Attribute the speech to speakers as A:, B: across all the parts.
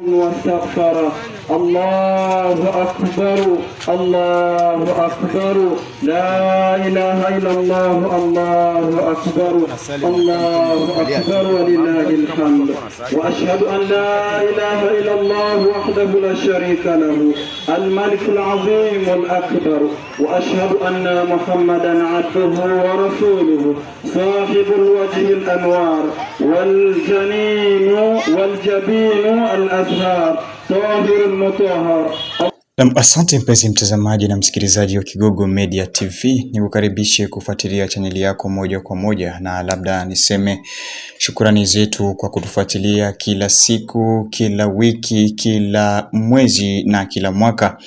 A: واستغفر. الله أكبر الله أكبر لا إله إلا الله الله أكبر الله أكبر ولله الحمد وأشهد أن لا إله إلا الله وحده لا شريك له الملك العظيم الأكبر وأشهد أن محمدا عبده ورسوله صاحب الوجه الأنوار والجبين الأزهار طاهر المطهر.
B: Asante mpenzi mtazamaji na msikilizaji wa Kigogo Media TV, nikukaribishe kufuatilia chaneli yako moja kwa moja, na labda niseme shukrani zetu kwa kutufuatilia kila siku, kila wiki, kila mwezi na kila mwaka.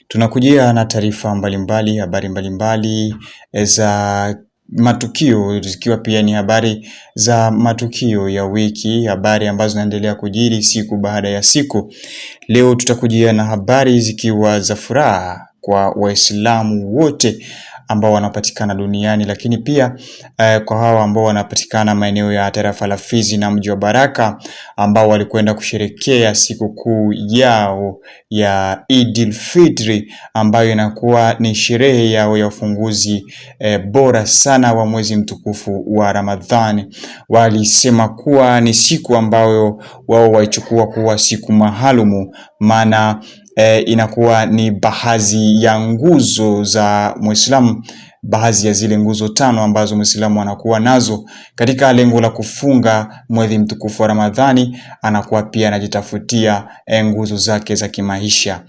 B: Tunakujia na taarifa mbalimbali, habari mbalimbali za matukio, zikiwa pia ni habari za matukio ya wiki, habari ambazo zinaendelea kujiri siku baada ya siku. Leo tutakujia na habari zikiwa za furaha kwa Waislamu wote ambao wanapatikana duniani, lakini pia kwa hawa ambao wanapatikana maeneo ya tarafa la Fizi na mji wa Baraka, ambao walikwenda kusherekea siku kuu yao ya Eid Fitri, ambayo inakuwa ni sherehe yao ya ufunguzi bora sana wa mwezi mtukufu wa Ramadhani. Walisema kuwa ni siku ambayo wao waichukua kuwa siku maalumu, maana inakuwa ni baadhi ya nguzo za Muislamu, baadhi ya zile nguzo 5 ambazo Muislamu anakuwa nazo katika lengo la kufunga mwezi mtukufu wa Ramadhani. Anakuwa pia anajitafutia nguzo zake za kimaisha.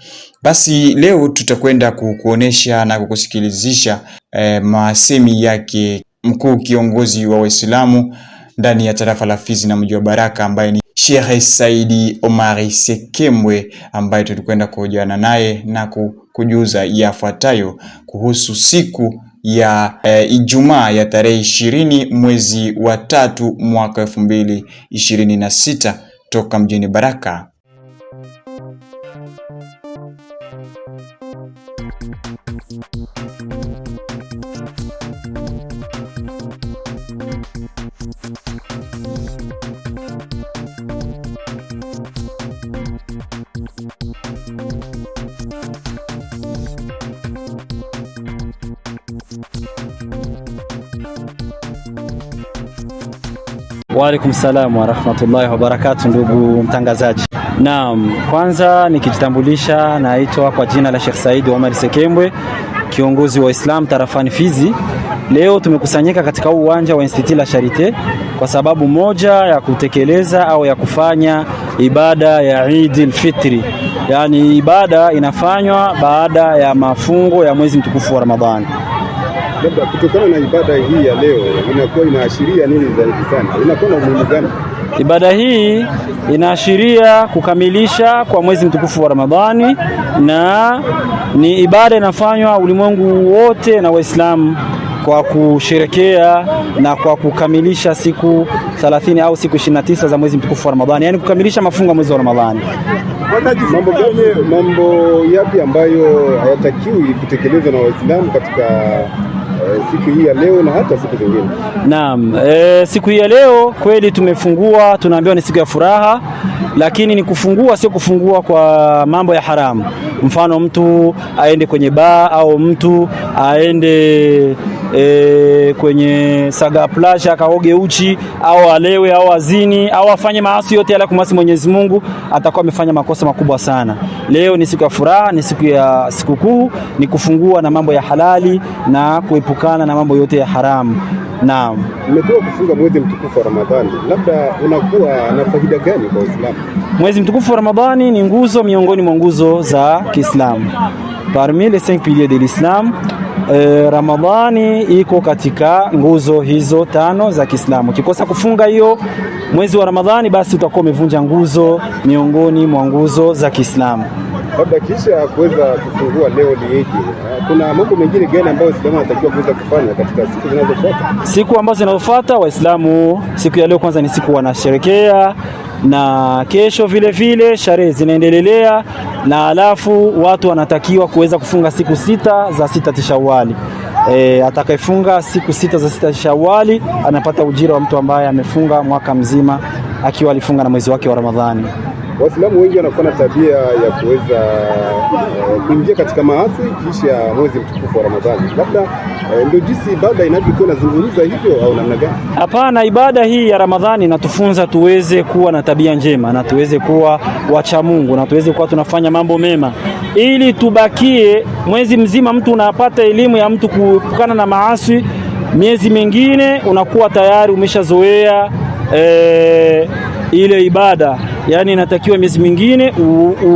B: Basi leo tutakwenda kukuonesha na kukusikilizisha masemi yake mkuu kiongozi wa Waislamu ndani ya tarafa la Fizi na mji wa Baraka, ambaye ni Sheikh Saidi Omari Sekembwe, ambaye tulikwenda kuhojiana naye na kujuza yafuatayo kuhusu siku ya Ijumaa ya tarehe 20 mwezi wa 3 mwaka 2026 toka mjini Baraka.
C: Wa alaikum salam wa rahmatullahi wa barakatuh. Ndugu mtangazaji, naam, kwanza nikijitambulisha, naitwa kwa jina la Sheikh Saidi Omar Sekembwe, kiongozi wa Islam tarafani Fizi. Leo tumekusanyika katika uwanja wa Institut la Charite kwa sababu moja ya kutekeleza au ya kufanya ibada ya Eid Fitri, yani ibada inafanywa baada ya mafungo ya mwezi mtukufu wa Ramadhani.
D: Labda kutokana na ibada hii ya leo inakuwa inaashiria nini zaidi sana? Inakuwa na umuhimu gani?
C: Ibada hii inaashiria kukamilisha kwa mwezi mtukufu wa Ramadhani, na ni ibada inafanywa ulimwengu wote na Waislamu kwa kusherekea na kwa kukamilisha siku 30 au siku 29 za mwezi mtukufu wa Ramadhani, yani kukamilisha mafungo ya mwezi wa Ramadhani.
D: Mambo yapi ambayo hayatakiwi kutekelezwa na Waislamu katika siku hii ya leo na hata siku zingine?
C: Naam, siku hii ya leo kweli tumefungua, tunaambiwa ni siku ya furaha, lakini ni kufungua, sio kufungua kwa mambo ya haramu. Mfano mtu aende kwenye baa au mtu aende kwenye saga plasha akaoge uchi au alewe au azini au afanye maasi yote yale kumasi Mwenyezi Mungu, atakuwa amefanya makosa makubwa sana. Leo ni siku ya furaha, ni siku ya sikukuu, ni kufungua na mambo ya halali na kuepukana na mambo yote ya haramu. Naam.
D: Umetoka kufunga mwezi mtukufu wa Ramadhani, labda unakuwa na faida gani kwa Uislamu?
C: Mwezi mtukufu wa Ramadhani ni nguzo miongoni mwa nguzo za Kiislamu. Parmi les 5 piliers de l'Islam, Ramadhani iko katika nguzo hizo 5 za Kiislamu. Ukikosa kufunga hiyo mwezi wa Ramadhani, basi utakuwa umevunja nguzo miongoni mwa nguzo za Kiislamu.
D: Labda kisha kuweza kufungua leo ni ipi? Kuna mambo mengine gani ambayo Waislamu wanatakiwa kuweza kufanya katika siku zinazofuata?
C: Siku ambazo zinazofuata Waislamu, siku ya leo kwanza ni siku wanasherekea, na kesho vile vile sherehe zinaendelea, na alafu watu wanatakiwa kuweza kufunga siku 6 za 6 Shawwali. Atakayefunga siku 6 za 6 Shawwali anapata ujira wa mtu ambaye amefunga mwaka mzima akiwa alifunga na mwezi wake wa Ramadhani.
D: Waislamu wengi wanakuwa na tabia ya kuweza kuingia katika maasi kisha mwezi mtukufu wa Ramadhani. Labda ndio jinsi ibada inavyokuwa inazungumza hivyo au namna gani?
C: Hapana, ibada hii ya Ramadhani inatufunza tuweze kuwa na tabia njema na tuweze kuwa wacha Mungu na tuweze kuwa tunafanya mambo mema ili tubakie mwezi mzima. Mtu unapata elimu ya mtu kuepukana na maasi, miezi mingine unakuwa tayari umeshazoea ile ibada. Yani inatakiwa miezi mingine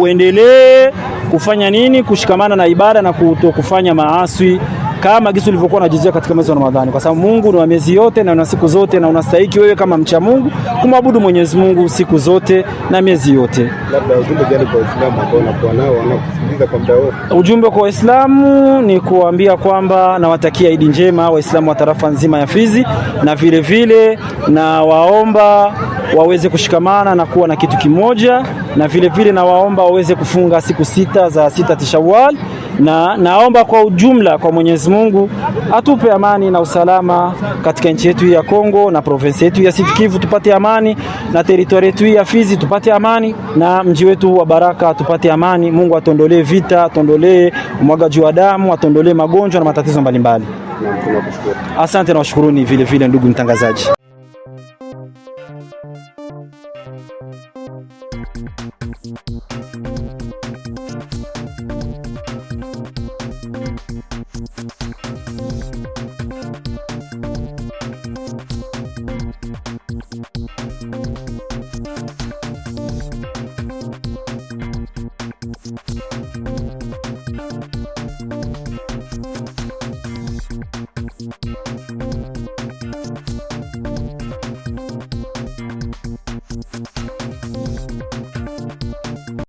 C: uendelee kufanya nini? Kushikamana na ibada na kutokufanya maasi kama gisi ulivyokuwa unajizia katika mwezi wa Ramadhani, kwa sababu Mungu ni wa miezi yote na una siku zote, na unastahili wewe kama mcha Mungu kumwabudu Mwenyezi Mungu siku zote na miezi yote.
D: Labda ujumbe gani kwa Waislamu ambao wanakuwa nao wanakusikiliza kwa muda wote?
C: Ujumbe kwa Waislamu ni kuambia kwamba nawatakia Idi njema Waislamu wa tarafa nzima ya Fizi, na vile vile na waomba waweze kushikamana na kuwa na kitu kimoja, na vile vile na waomba waweze kufunga siku 6 za 6 Shawwal, na naomba kwa ujumla kwa Mwenyezi Mungu atupe amani na usalama katika nchi yetu ya Kongo na province yetu ya Sud Kivu tupate amani, na territoire yetu ya Fizi tupate amani, na mji wetu wa Baraka tupate amani. Mungu atondolee vita, atondolee umwagaji wa damu, atondolee magonjwa na matatizo mbalimbali. Asante na washukuruni vile vile ndugu mtangazaji.